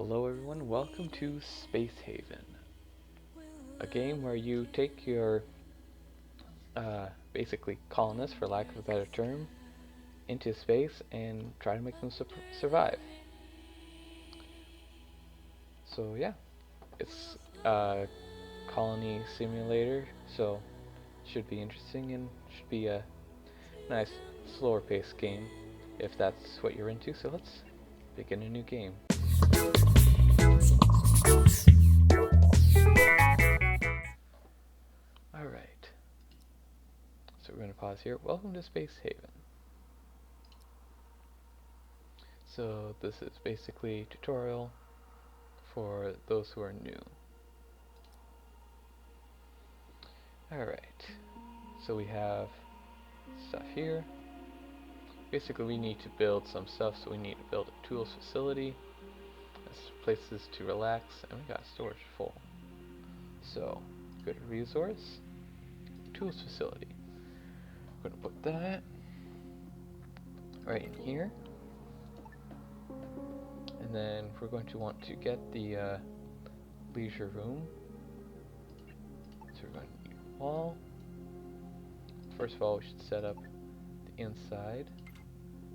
Hello everyone, welcome to Space Haven, a game where you take your, basically colonists, for lack of a better term, into space and try to make them survive. So yeah, it's a colony simulator, so should be interesting and should be a nice, slower paced game, if that's what you're into, so let's begin a new game. Alright, so we're going to pause here. Welcome to Space Haven. So this is basically a tutorial for those who are new. Alright, so we have stuff here. Basically we need to build some stuff, so we need to build a tools facility. This places to relax, and we got storage full. So, go to resource, tools facility. We're going to put that right in here. And then we're going to want to get the leisure room. So we're going to need a wall. First of all, we should set up the inside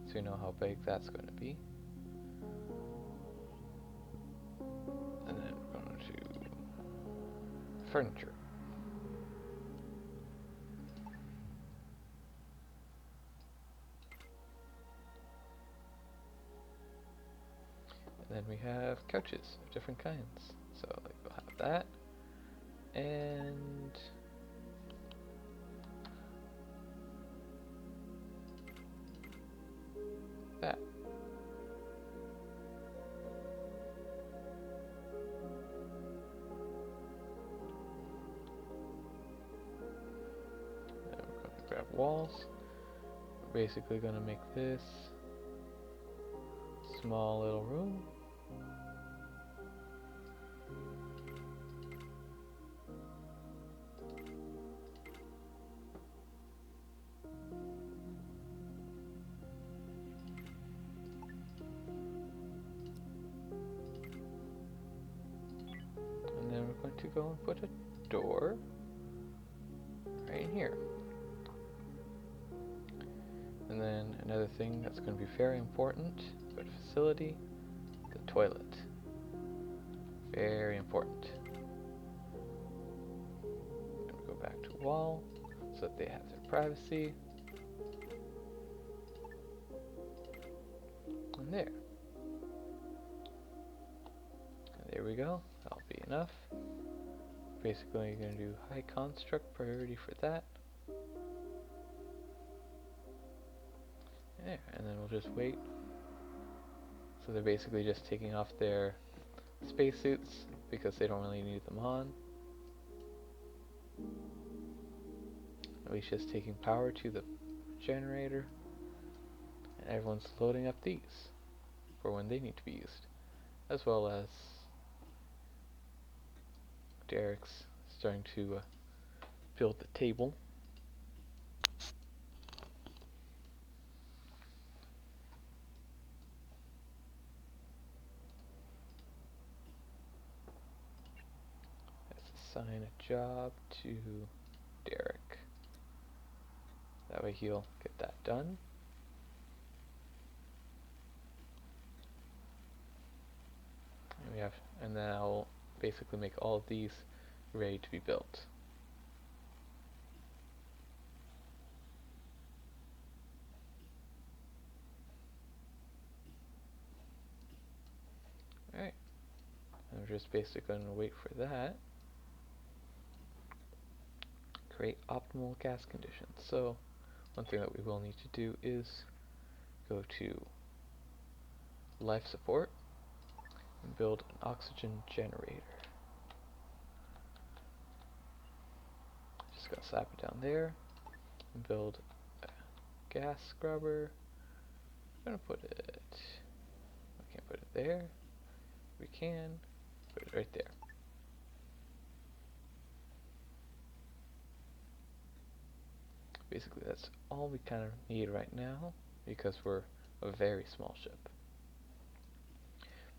so we know how big that's going to be. And then we're going to furniture. And then we have couches of different kinds. So like we'll have that and that. Then we're going to grab walls. We're basically going to make this small little room. And then we're going to go and put a door right here. And then another thing that's going to be very important, go to facility, the toilet. Very important. I'm going to go back to wall so that they have their privacy. And there. And there we go. That'll be enough. Basically, you're going to do high construct priority for that. There, and then we'll just wait. So they're basically just taking off their spacesuits because they don't really need them on. Alicia's taking power to the generator, and everyone's loading up these for when they need to be used, as well as Derek's starting to build the table. Let's assign a job to Derek. That way he'll get that done. And then I'll basically make all of these ready to be built. Alright, and we're just basically going to wait for that. Create optimal gas conditions. So one thing that we will need to do is go to life support and build an oxygen generator. Just gotta slap it down there and build a gas scrubber. I'm gonna put it, I can't put it there. We can put it right there. Basically that's all we kind of need right now because we're a very small ship.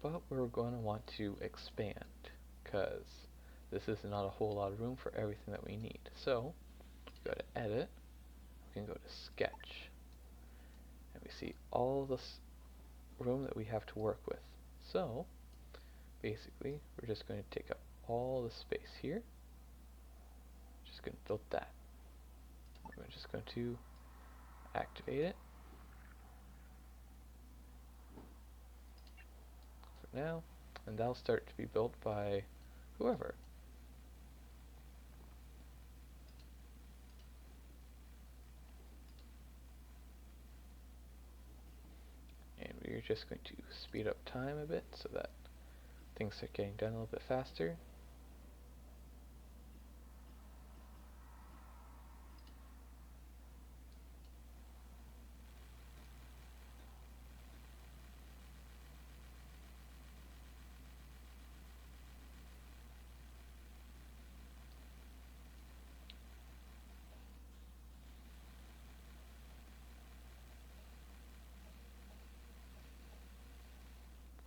but we're going to want to expand because this is not a whole lot of room for everything that we need. So go to edit, we can go to sketch, and we see all this room that we have to work with. So basically we're just going to take up all the space here, just going to build that. We're just going to activate it for now, and that'll start to be built by whoever. And we're just going to speed up time a bit so that things are getting done a little bit faster.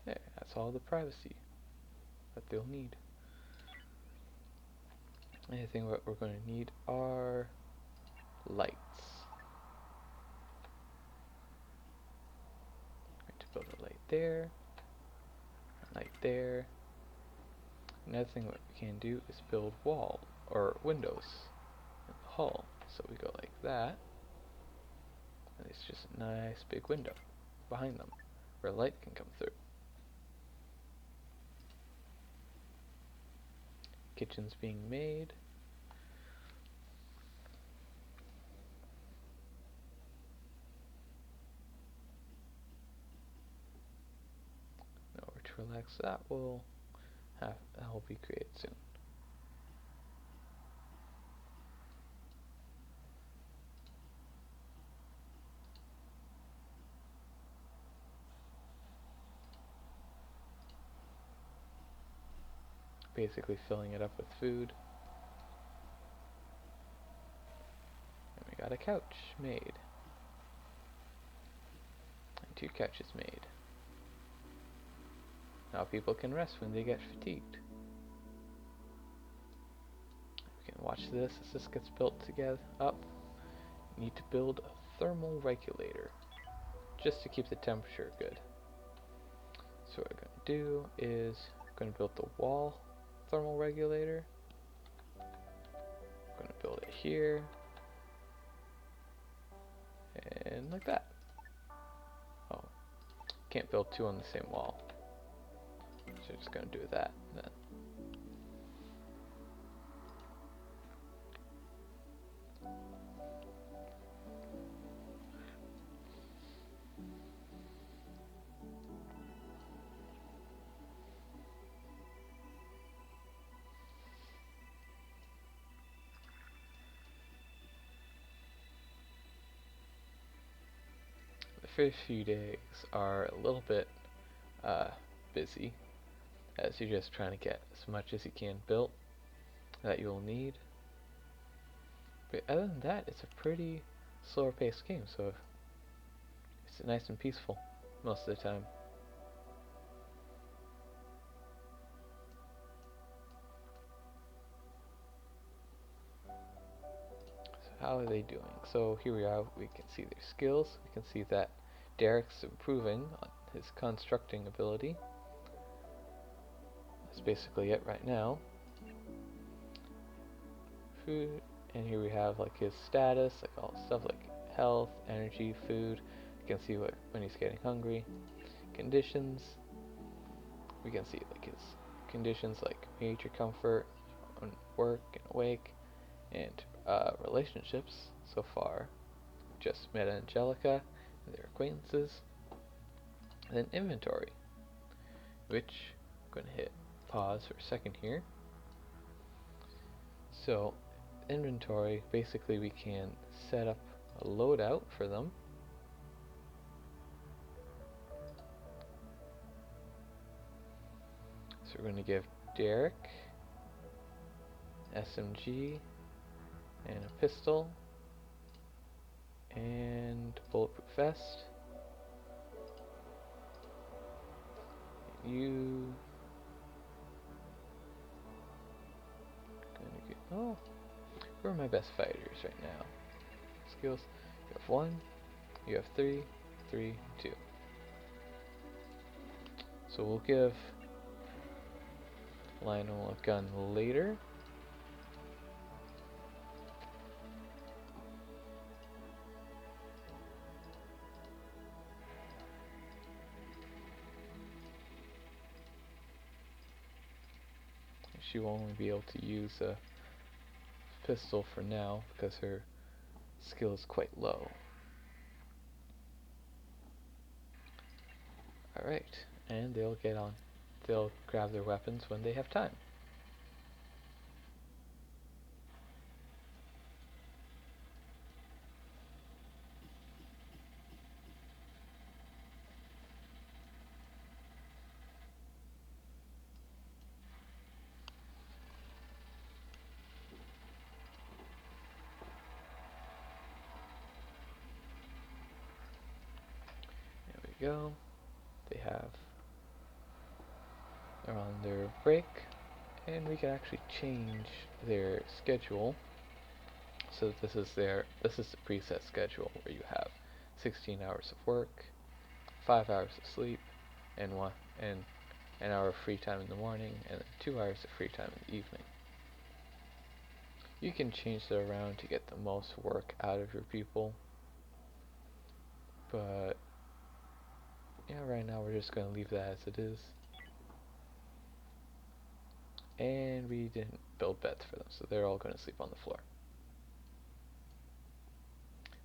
There, that's all the privacy that they'll need. I think what we're going to need are lights. I'm going to build a light there, a light there. Another thing what we can do is build wall or windows in the hull. So we go like that, and it's just a nice big window behind them where light can come through. Kitchen's being made. Nowhere to relax. That will be created soon. Basically filling it up with food. And we got a couch made. And 2 couches made. Now people can rest when they get fatigued. We can watch this as this gets built together up. You need to build a thermal regulator just to keep the temperature good. So what we're going to do is we're going to build the wall thermal regulator. I'm going to build it here and like that. Oh, can't build 2 on the same wall, so we're just going to do that then. The first few days are a little bit busy, as you're just trying to get as much as you can built that you'll need. But other than that, it's a pretty slower paced game, so it's nice and peaceful most of the time. So how are they doing? So here we are, we can see their skills. We can see that Derek's improving on his constructing ability. That's basically it right now. Food, and here we have like his status, like all stuff like health, energy, food. You can see what when he's getting hungry. Conditions. We can see like his conditions like major comfort, on work and awake, and relationships so far. Just met Angelica and their acquaintances. And then inventory, which I'm going to hit pause for a second here. So inventory, basically we can set up a loadout for them. So we're going to give Derek SMG and a pistol and bulletproof vest. You gonna get, oh, who are my best fighters right now? Skills. You have 1, you have 3, 3, 2. So we'll give Lionel a gun later. She will only be able to use a pistol for now because her skill is quite low. Alright, and they'll grab their weapons when they have time. There we go. They're on their break, and we can actually change their schedule. So this is the preset schedule where you have 16 hours of work, 5 hours of sleep, and an hour of free time in the morning, and then 2 hours of free time in the evening. You can change that around to get the most work out of your people, but yeah, right now we're just going to leave that as it is. And we didn't build beds for them, so they're all going to sleep on the floor,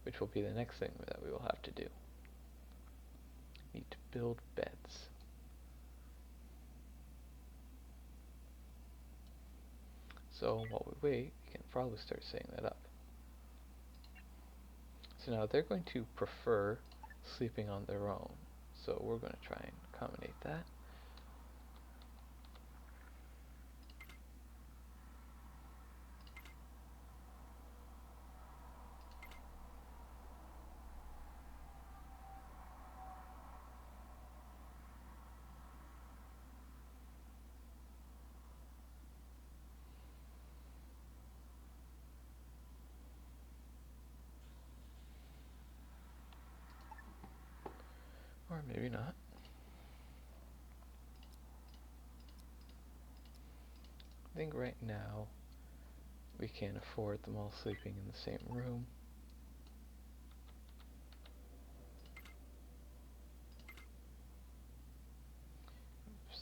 which will be the next thing that we will have to do. Need to build beds. So while we wait, we can probably start setting that up. So now they're going to prefer sleeping on their own, so we're going to try and accommodate that. Or maybe not. I think right now we can't afford them all sleeping in the same room.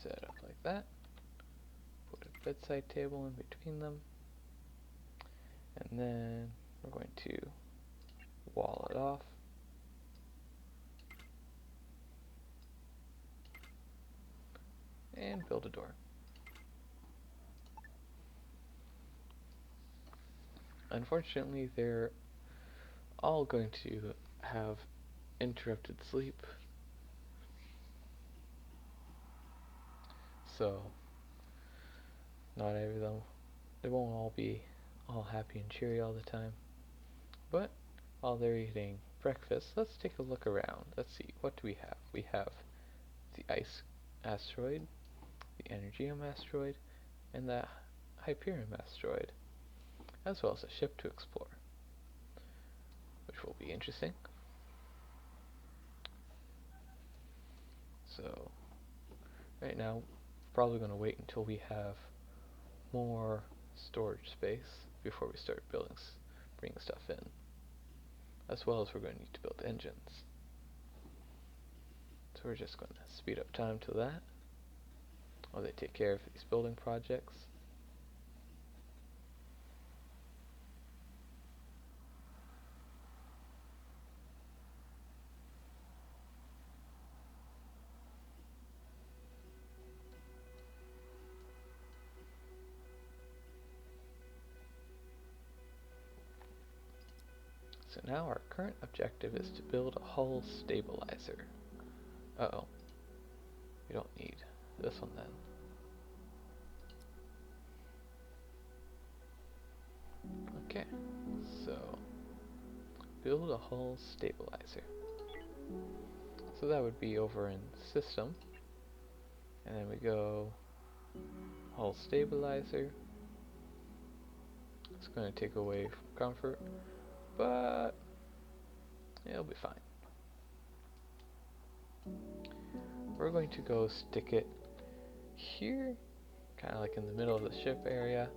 Set it up like that. Put a bedside table in between them. And then we're going to wall it off. And build a door. Unfortunately, they're all going to have interrupted sleep. So, not every of them, they won't all be all happy and cheery all the time. But while they're eating breakfast, let's take a look around. Let's see, what do we have? We have the ice asteroid, the Energium asteroid, and the Hyperion asteroid, as well as a ship to explore, which will be interesting. So, right now, probably going to wait until we have more storage space before we start bringing stuff in, as well as we're going to need to build engines. So we're just going to speed up time to that while they take care of these building projects. So now our current objective is to build a hull stabilizer. Uh-oh. We don't need this one then. Okay, so build a hull stabilizer. So that would be over in system, And then we go hull stabilizer. It's going to take away from comfort, but it'll be fine. We're going to go stick it here, kind of like in the middle of the ship area.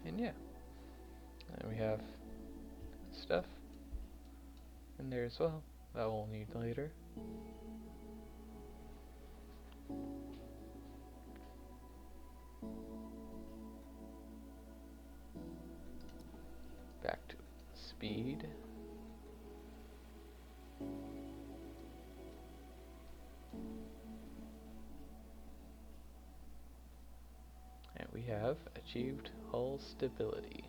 And yeah, and we have stuff in there as well that we'll need later. Back to speed. And we have achieved hull stability.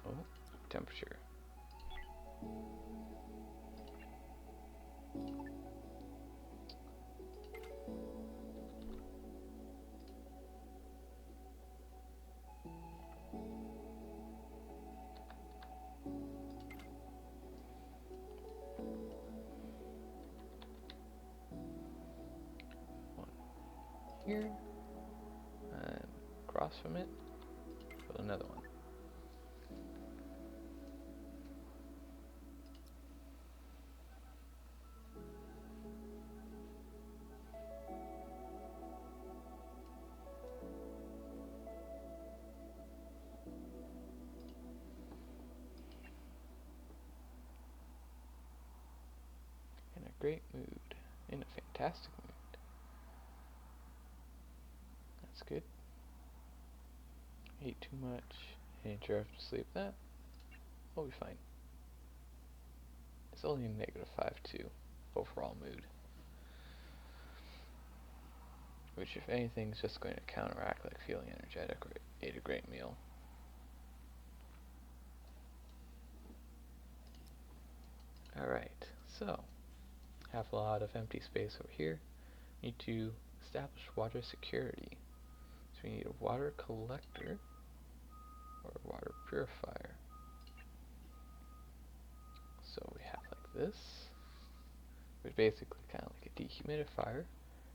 Oh, temperature. One here, and across from it, put another one. In a great mood. In a fantastic mood. That's good. Ate too much. Ain't sure if to sleep that. We'll be fine. It's only a -5 too. Overall mood. Which if anything is just going to counteract like feeling energetic or ate a great meal. Alright, so have a lot of empty space over here. Need to establish water security. So we need a water collector or a water purifier. So we have like this, which is basically kind of like a dehumidifier,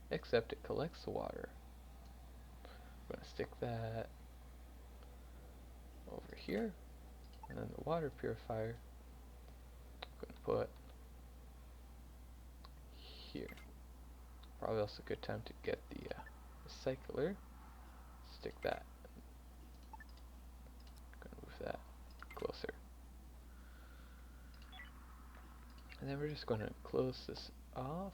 except it collects the water. I'm going to stick that over here, and then the water purifier I'm going to put here. Probably also a good time to get the recycler. Stick that. I'm going to move that closer. And then we're just going to close this off.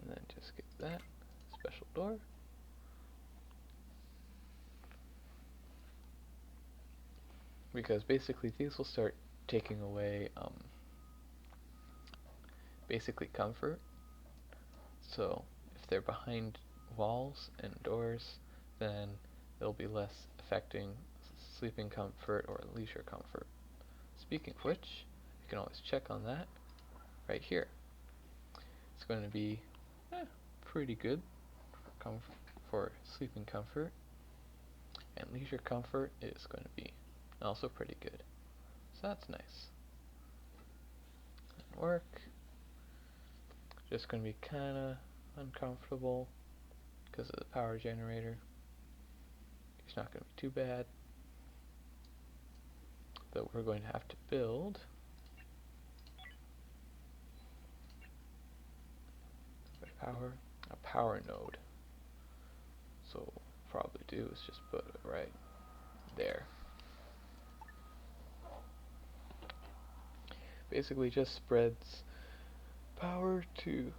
And then just get that special door. Because basically these will start taking away basically comfort. So if they're behind walls and doors, then they'll be less affecting sleeping comfort or leisure comfort. Speaking of which, you can always check on that right here. It's going to be pretty good for sleeping comfort, and leisure comfort is going to be also pretty good. So that's nice. And work, just going to be kind of uncomfortable because of the power generator. It's not going to be too bad. Though we're going to have to build a power node. So what we'll probably do is just put it right there. Basically just spreads power to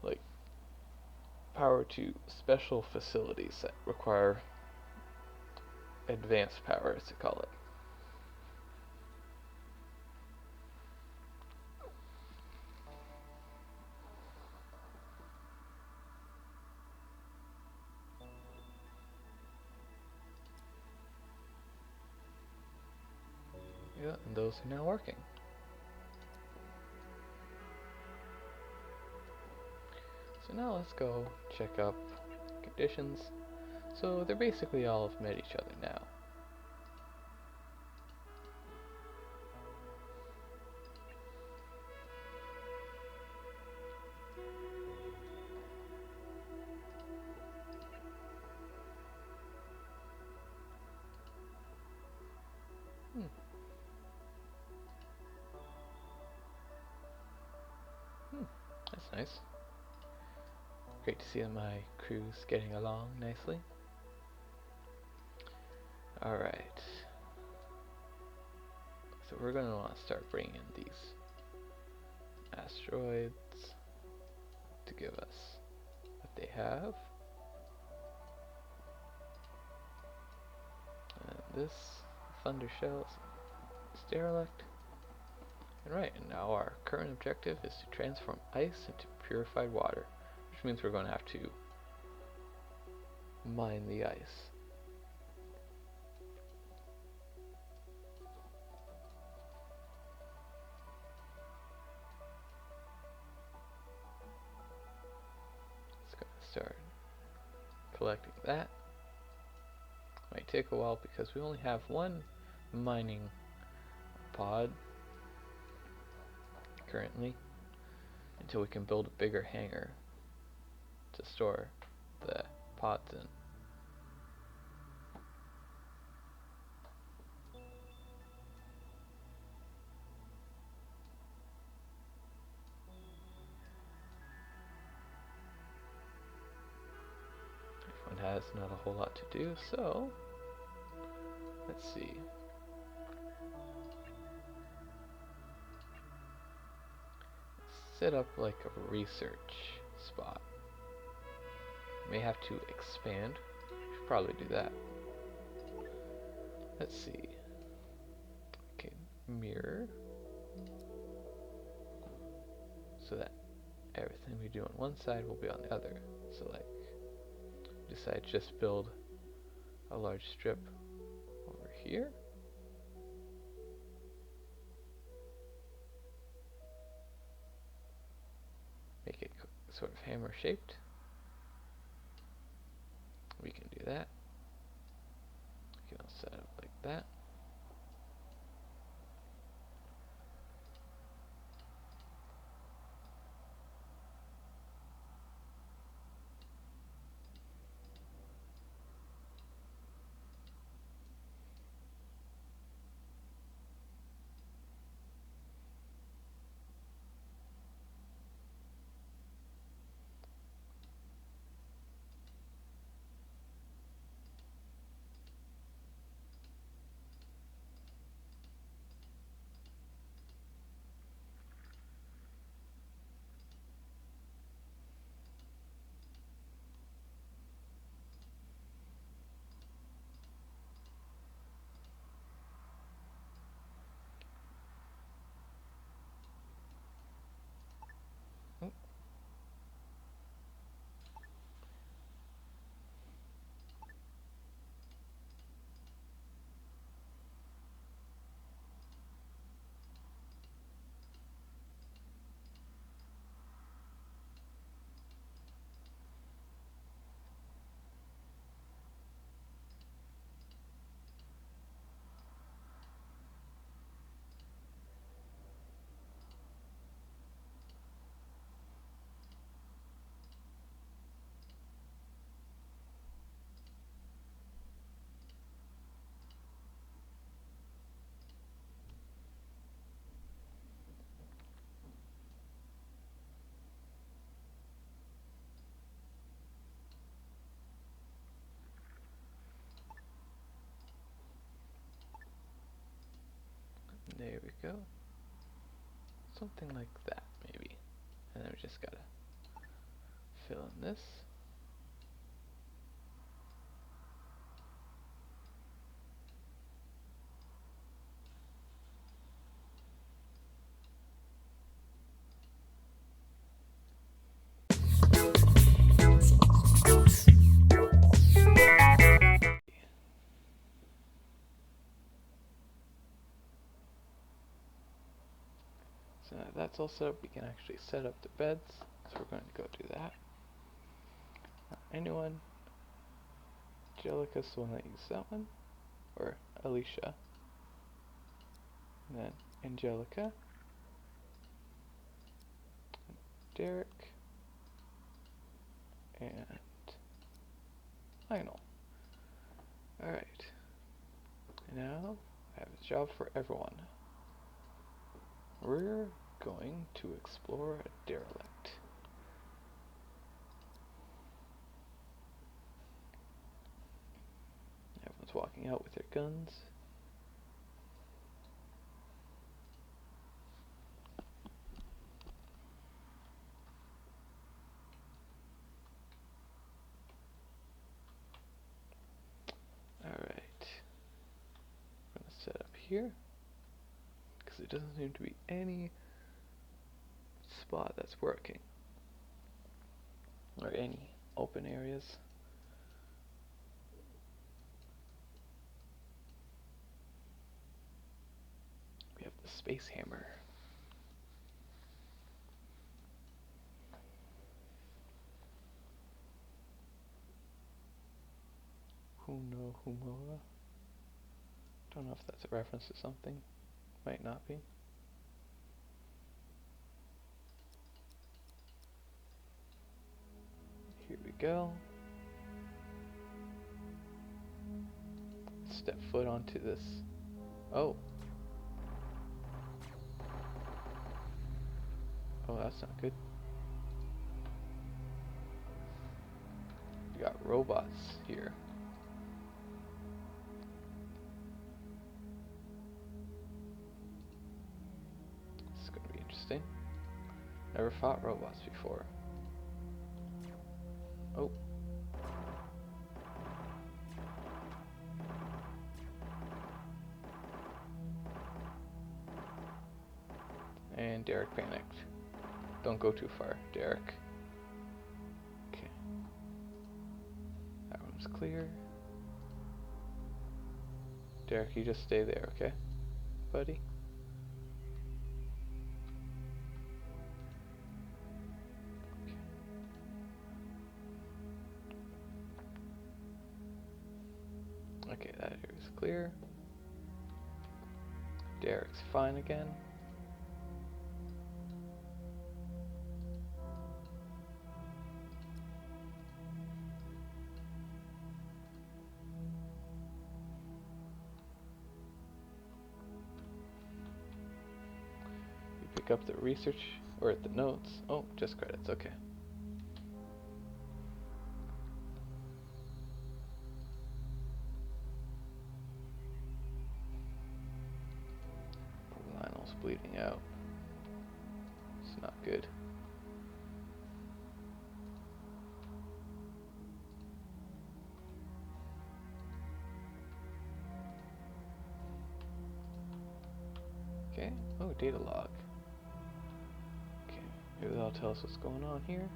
special facilities that require advanced power, as they call it. Yeah, and those are now working. So now let's go check up conditions. So they're basically all have met each other now. Hmm. That's nice. Great to see my crew's getting along nicely. Alright. So we're going to want to start bringing in these asteroids to give us what they have. And this thunder shells, derelict. And right, and now our current objective is to transform ice into purified water, which means we're going to have to mine the ice. It's going to start collecting that. Might take a while because we only have one mining pod currently, until we can build a bigger hangar to store the pods in. Everyone has not a whole lot to do, so let's see. Set up like a research spot. May have to expand. Should probably do that. Let's see. Okay, mirror. So that everything we do on one side will be on the other. So like, decide just build a large strip over here. Make it sort of hammer shaped. We can do that. We can set it up like that. There we go. Something like that, maybe. And then we just gotta fill in this. So now that's all set up, we can actually set up the beds. So we're going to go do that. Anyone? Angelica's the one that used that one. Or Alicia. And then Angelica. Derek. And Lionel. Alright. Now, I have a job for everyone. We're going to explore a derelict. Everyone's walking out with their guns. Alright. I'm going to set up here. Because it doesn't seem to be any spot that's working. Or any open areas. We have the space hammer. Huno Humora. Don't know if that's a reference to something. Might not be. Here we go. Step foot onto this. Oh. Oh, that's not good. We got robots here. This is going to be interesting. Never fought robots before. Oh. And Derek panicked. Don't go too far, Derek. Okay. That room's clear. Derek, you just stay there, okay? Buddy? Okay, that area is clear. Derek's fine again. We pick up the research, or the notes. Oh, just credits, okay. Lionel's bleeding out. It's not good. Okay, oh, data log. Okay, maybe that'll tell us what's going on here.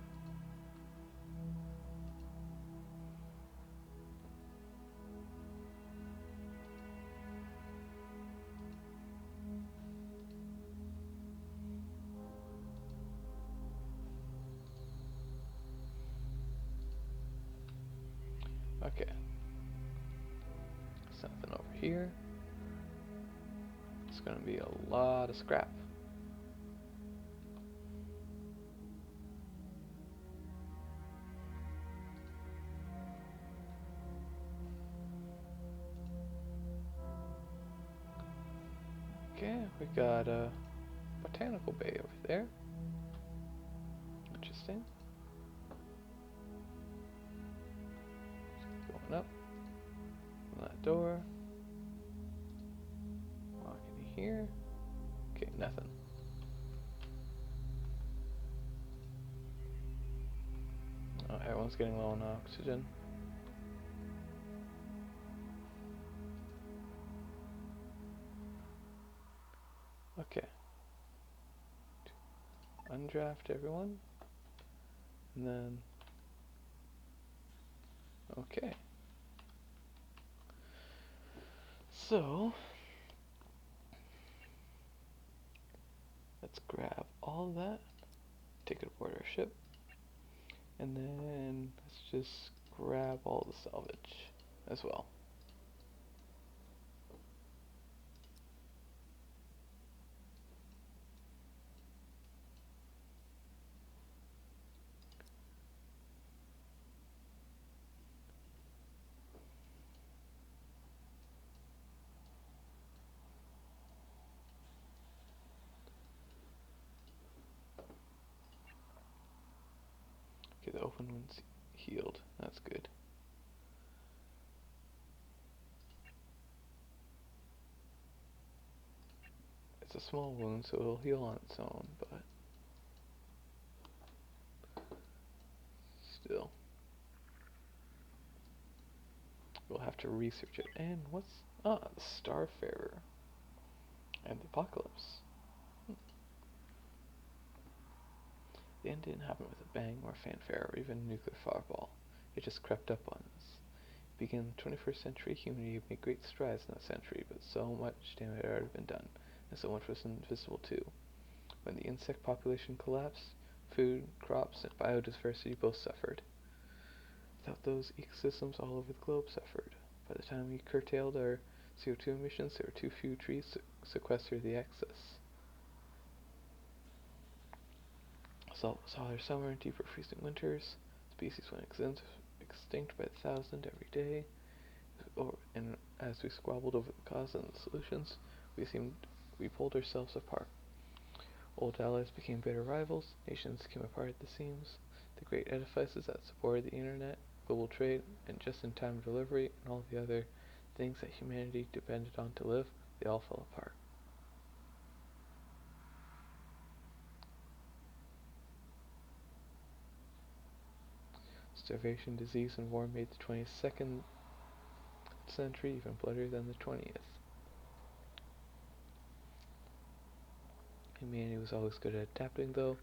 Okay. Something over here. It's gonna be a lot of scrap. Okay, we got a botanical bay over there. Interesting. Going up. Open that door. Walk in here. nothing. Oh, everyone's getting low on oxygen. Okay. Undraft everyone. And then... Okay. So... let's grab all that. Take it aboard our ship. And then let's just grab all the salvage as well. Okay, the open wound's healed. That's good. It's a small wound, so it'll heal on its own, but still. We'll have to research it. And what's... ah, the Starfarer. And the Apocalypse. The end didn't happen with a bang or fanfare or even a nuclear fireball. It just crept up on us. Beginning the 21st century, humanity made great strides in that century, but so much damage had already been done, and so much was invisible too. When the insect population collapsed, food, crops, and biodiversity both suffered. Without those, ecosystems all over the globe suffered. By the time we curtailed our CO2 emissions, there were too few trees to sequester the excess. Salt was hotter summer and deeper freezing winters. Species went extinct by the thousand every day. And as we squabbled over the cause and the solutions, we pulled ourselves apart. Old allies became bitter rivals, nations came apart at the seams. The great edifices that supported the internet, global trade, and just-in-time delivery, and all the other things that humanity depended on to live, they all fell apart. Starvation, disease, and war made the 22nd century even bloodier than the 20th. Humanity was always good at adapting, though.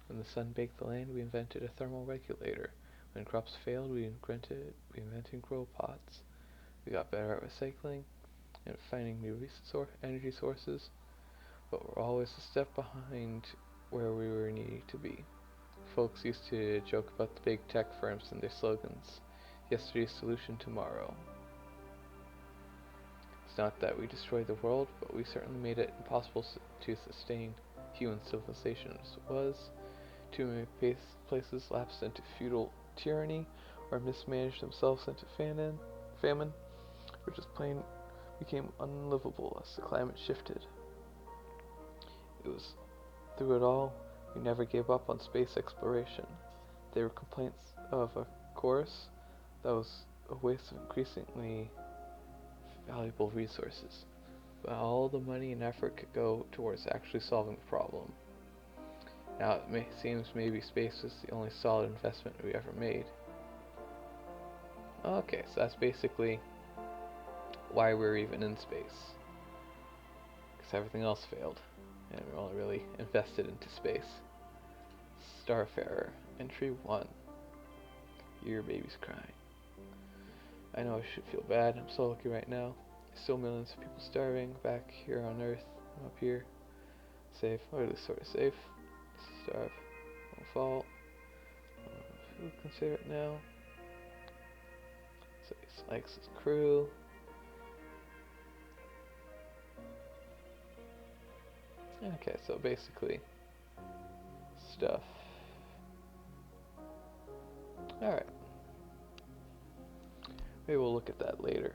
When the sun baked the land, we invented a thermal regulator. When crops failed, we invented grow pots. We got better at recycling and finding new energy sources, but we're always a step behind where we were needing to be. Folks used to joke about the big tech firms and their slogans. Yesterday's solution tomorrow. It's not that we destroyed the world, but we certainly made it impossible to sustain human civilization as it was. Too many places lapsed into feudal tyranny, or mismanaged themselves into famine, or just plain became unlivable as the climate shifted. It was through it all, we never gave up on space exploration. There were complaints of a course that was a waste of increasingly valuable resources, but all the money and effort could go towards actually solving the problem. Now it seems maybe space was the only solid investment we ever made. Okay, so that's basically why we're even in space. Because everything else failed, and we only really invested into space. Starfarer, Entry 1. Your baby's crying. I know I should feel bad, I'm so lucky right now. There's still millions of people starving back here on Earth. I'm up here. Safe, or at least sort of safe. Starve. Won't fall. Who can say it now? So he likes his crew. Okay, so basically stuff. Alright. Maybe we'll look at that later.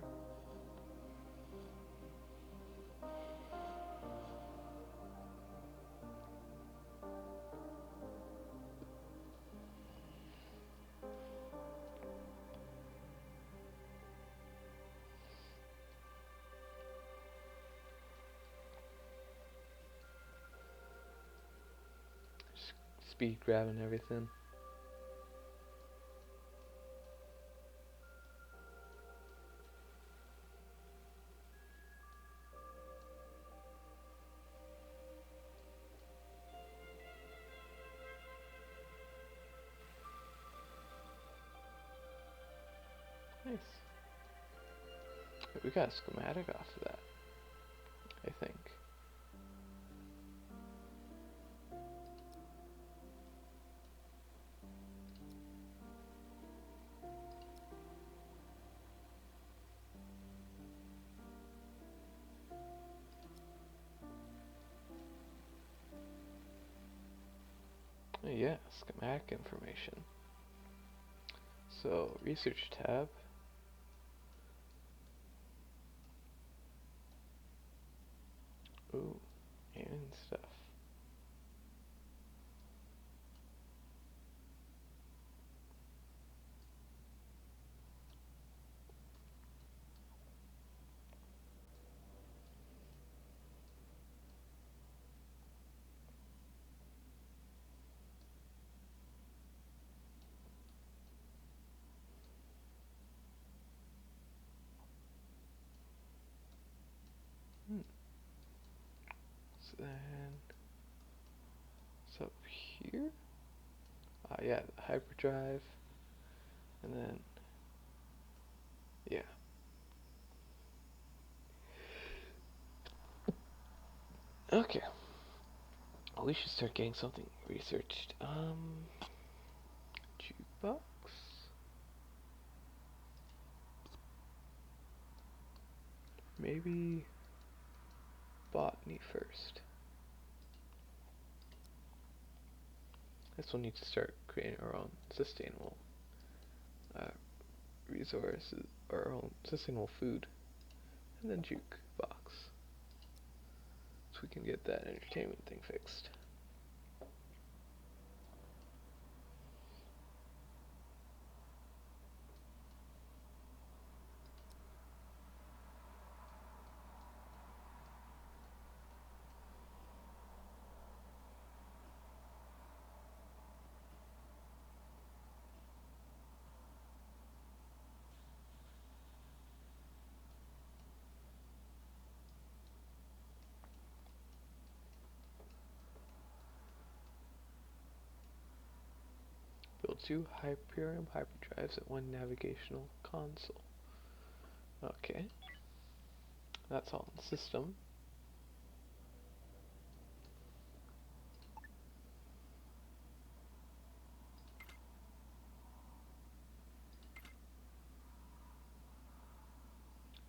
speed grabbing everything. Nice. We got a schematic off of that, I think. Oh, yeah, schematic information. So, research tab. Ooh, and stuff. So then, it's up here. Yeah, the hyperdrive, and then, yeah. Okay. We should start getting something researched. Jukebox? Maybe botany first. This will need to start creating our own sustainable resources, our own sustainable food, and then jukebox, so we can get that entertainment thing fixed. Build 2 Hyperium hyperdrives at 1 navigational console. Okay. That's all in the system.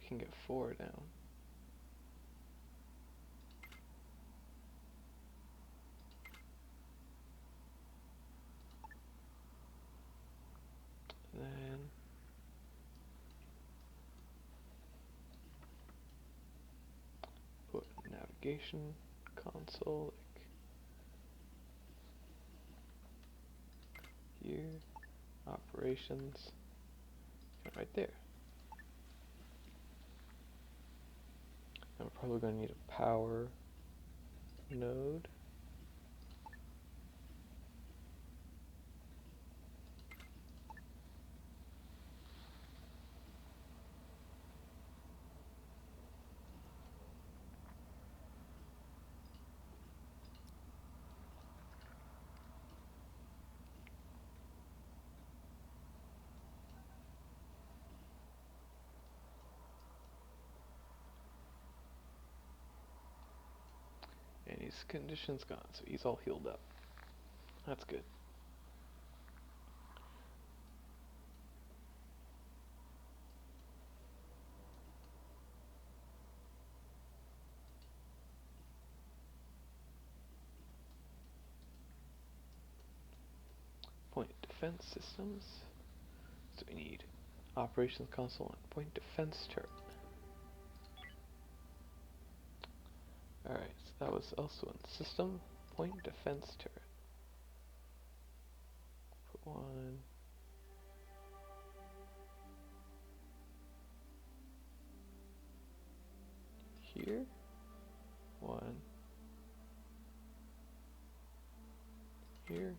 We can get 4 down. Then put navigation console like here, operations, and right there. And we're probably going to need a power node. And his condition's gone, so he's all healed up. That's good. Point defense systems. So we need operations console and point defense turret. Alright, so that was also in system. Point defense turret. Put one here. One here.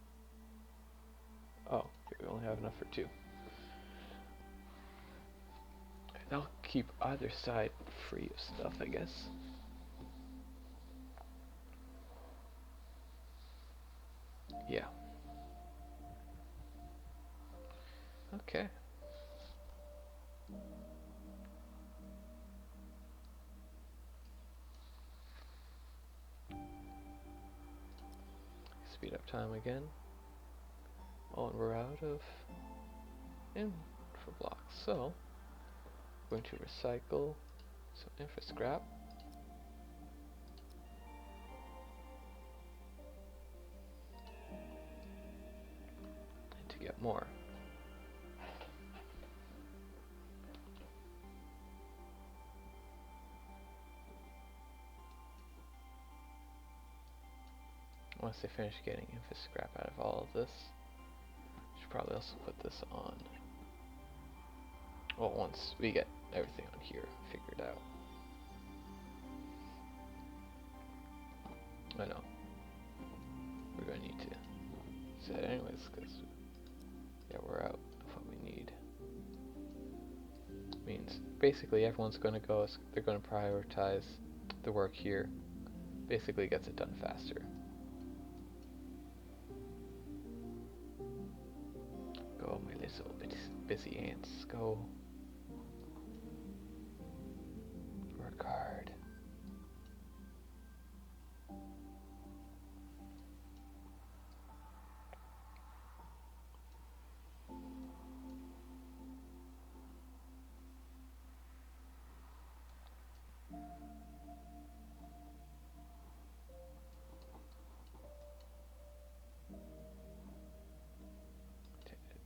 Oh, okay, we only have enough for 2. And I'll keep either side free of stuff, I guess. Yeah. Okay. Speed up time again. Oh, and we're out of infra blocks. So, we're going to recycle some infra scrap. And to get more. Once I finish getting infra scrap out of all of this, I should probably also put this on. Well, once we get everything on here figured out. I know. We're going to need to set it anyways, because yeah, we're out of what we need. Means basically everyone's going to go, they're going to prioritize the work here. Basically gets it done faster. Go, my little busy ants, go. Work hard.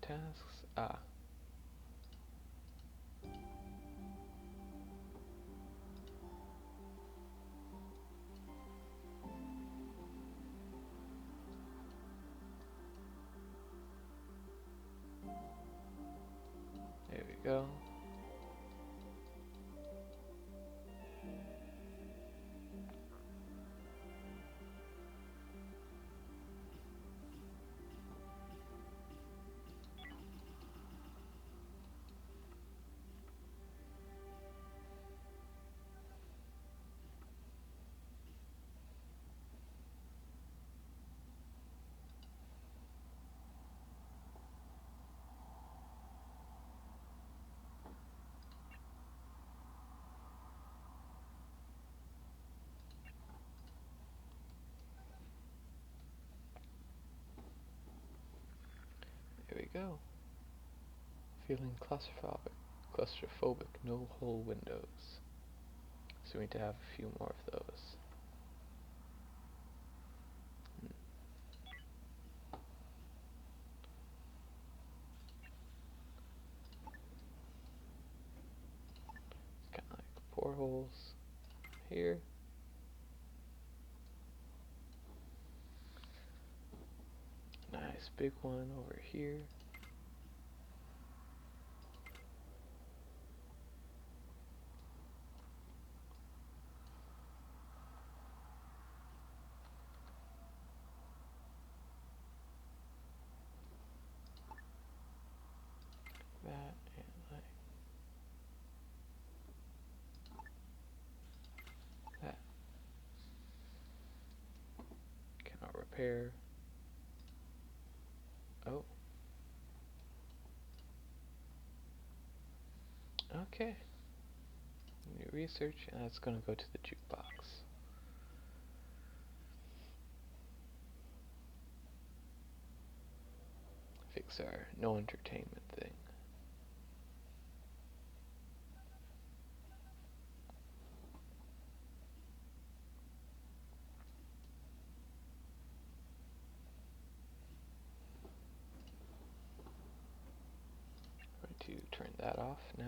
Tasks. Ah. There we go. There we go. Feeling claustrophobic, no hole windows. So we need to have a few more of those. Kind of like portholes here. Nice big one over here. That and like that. Cannot repair. Oh. Okay. New research, and that's going to go to the jukebox. Fix our no entertainment thing. Going to turn that off now.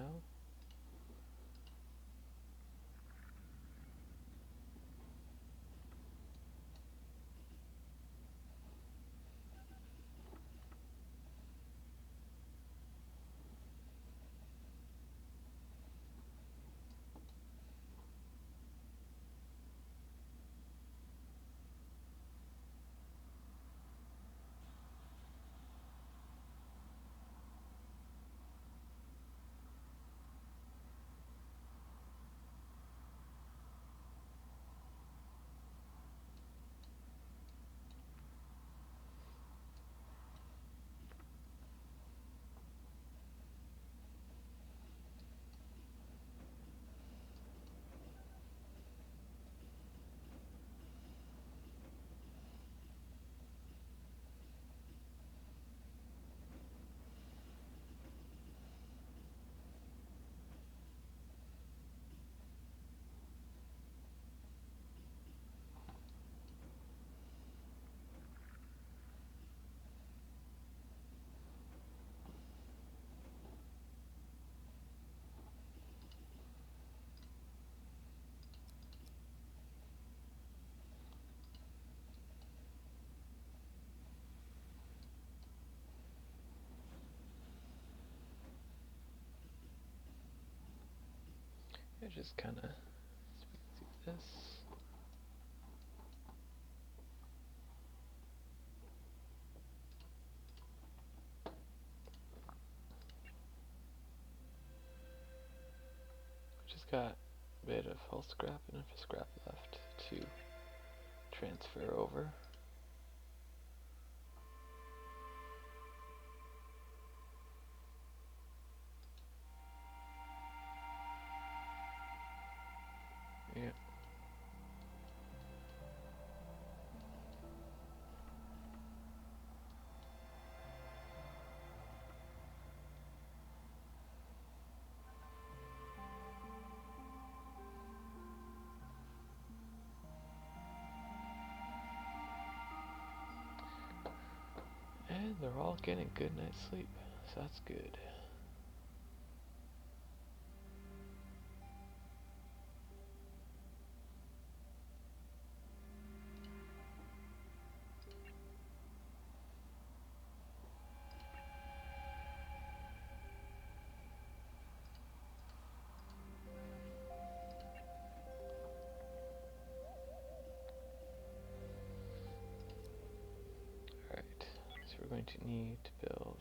just kind of do this. Just got a bit of hull scrap and enough scrap left to transfer over. Yeah. And they're all getting a good night's sleep, so that's good. Alright, so we're going to need to build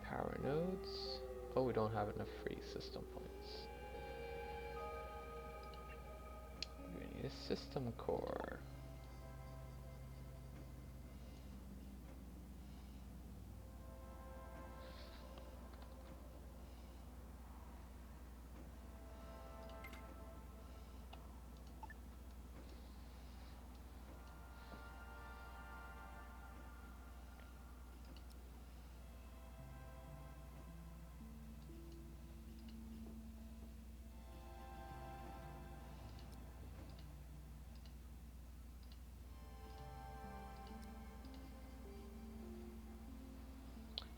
power nodes. Oh, we don't have enough free system points. We need a system core.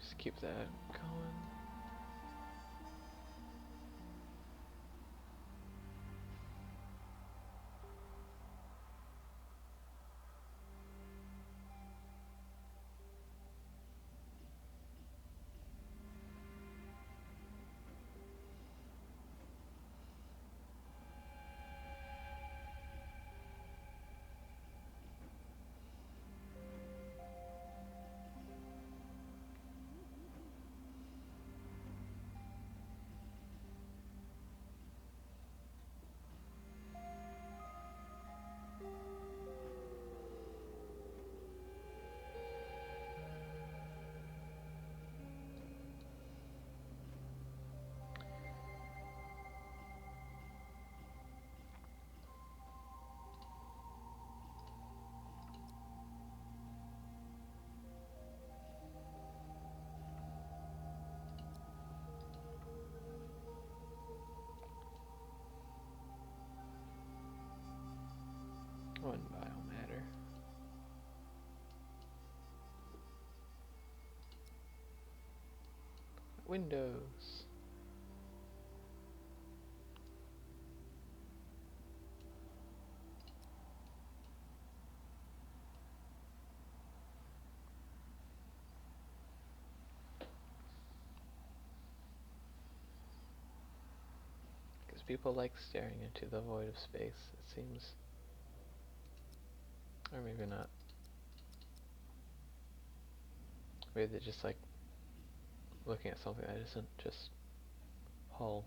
Just keep that going. One biomatter. Windows. Because people like staring into the void of space, it seems. Or maybe not. Maybe they just like looking at something that isn't just hull.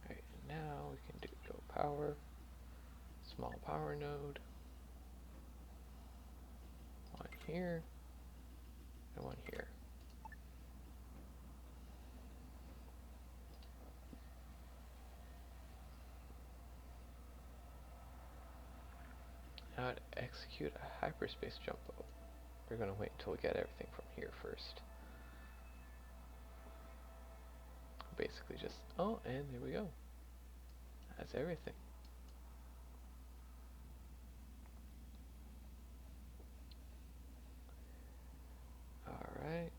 Alright, now we can go power, small power node, one here, and one here. Now to execute a hyperspace jump. We're going to wait until we get everything from here first. Basically just, oh, and there we go. That's everything. Alright.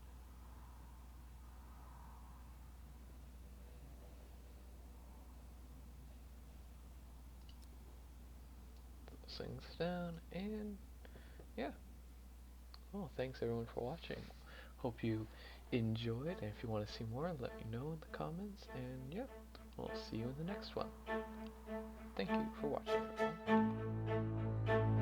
close things down, and yeah. Well, thanks everyone for watching. Hope you enjoyed, and if you want to see more, let me know in the comments, and yeah, we'll see you in the next one. Thank you for watching, everyone.